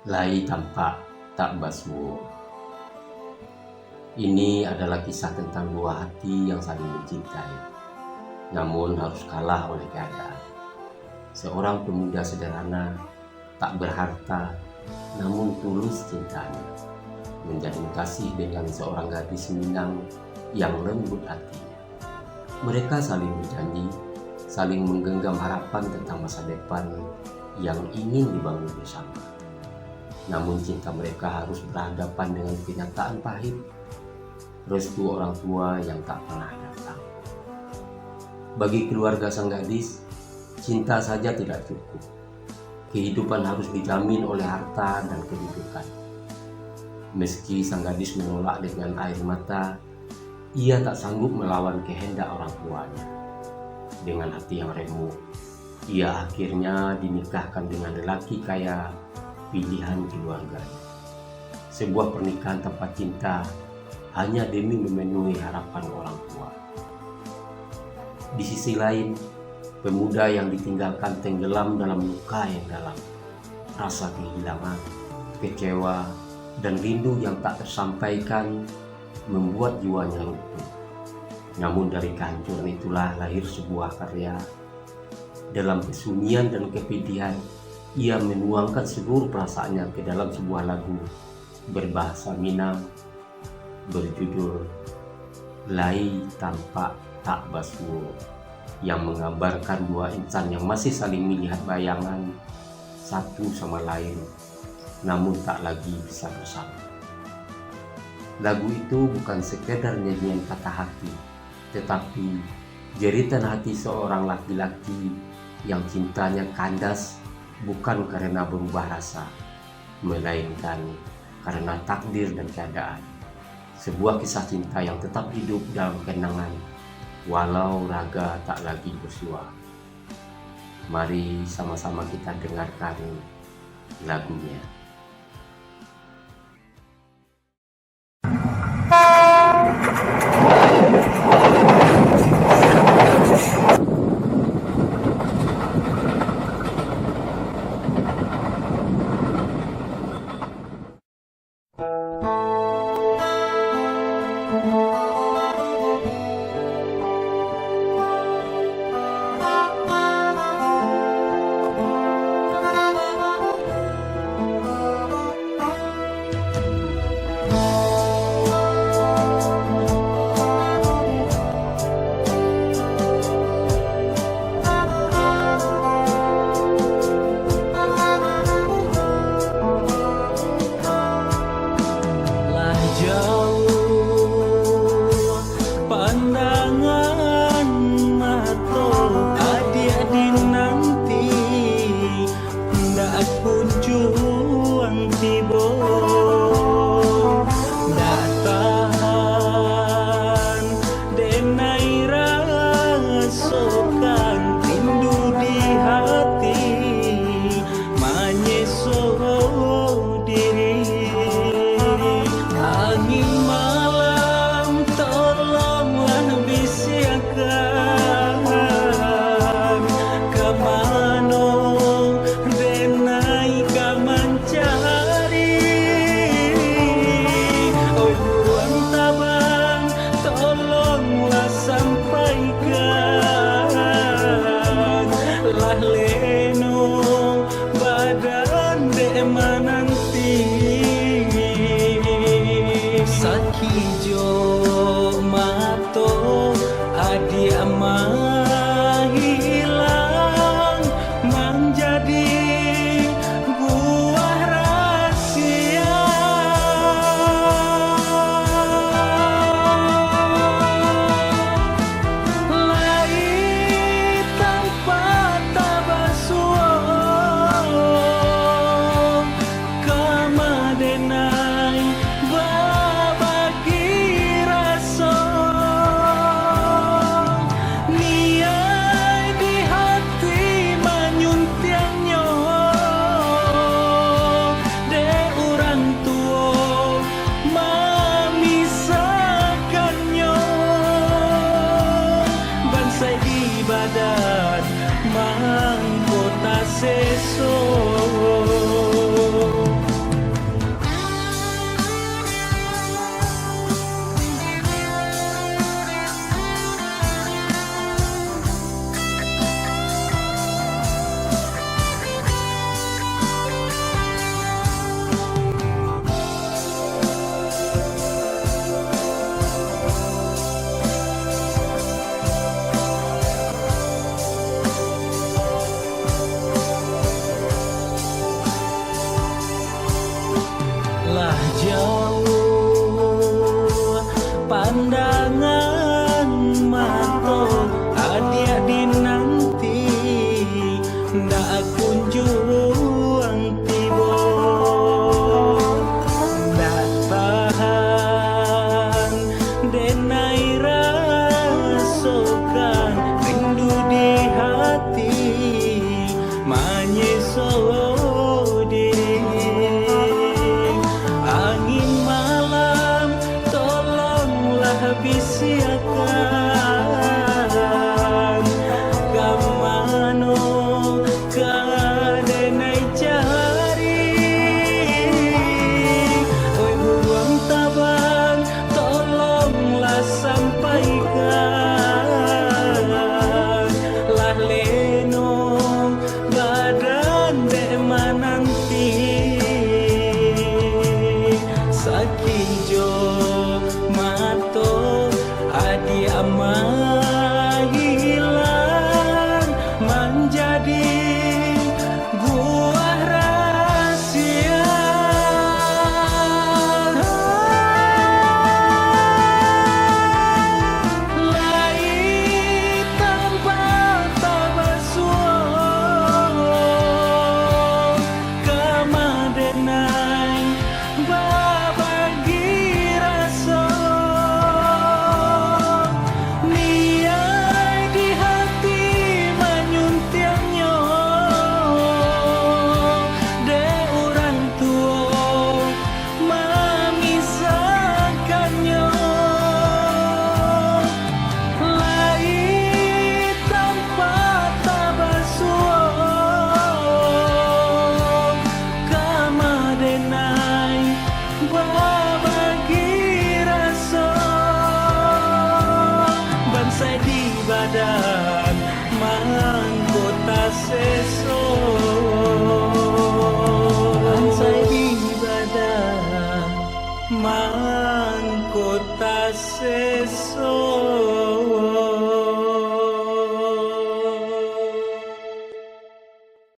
Lai tampak tak baswo. Ini adalah kisah tentang dua hati yang saling mencintai, namun harus kalah oleh keadaan. Seorang pemuda sederhana, tak berharta, namun tulus cintanya, menjalin kasih dengan seorang gadis Minang yang lembut hatinya. Mereka saling berjanji, saling menggenggam harapan tentang masa depan yang ingin dibangun bersama. Namun cinta mereka harus berhadapan dengan kenyataan pahit, restu orang tua yang tak pernah datang. Bagi keluarga sang gadis, cinta saja tidak cukup. Kehidupan harus dijamin oleh harta dan kedudukan. Meski sang gadis menolak dengan air mata, ia tak sanggup melawan kehendak orang tuanya. Dengan hati yang remuk, ia akhirnya dinikahkan dengan lelaki kaya pilihan keluarganya. Sebuah pernikahan tanpa cinta hanya demi memenuhi harapan orang tua. Di sisi lain, pemuda yang ditinggalkan tenggelam dalam luka yang dalam. Rasa kehilangan, kecewa, dan rindu yang tak tersampaikan membuat jiwanya runtuh. Namun dari kehancuran itulah lahir sebuah karya. Dalam kesunyian dan kepedihan, ia menuangkan seluruh perasaannya ke dalam sebuah lagu berbahasa Minang berjudul Lai Tampak Tak Baswo, yang menggambarkan dua insan yang masih saling melihat bayangan satu sama lain, namun tak lagi bisa bersama. Lagu itu bukan sekedar nyanyian patah hati, tetapi jeritan hati seorang laki-laki yang cintanya kandas bukan karena berubah rasa, melainkan karena takdir dan keadaan. Sebuah kisah cinta yang tetap hidup dalam kenangan, walau raga tak lagi bersua. Mari sama-sama kita dengarkan lagunya. Denai babagi jauh pandang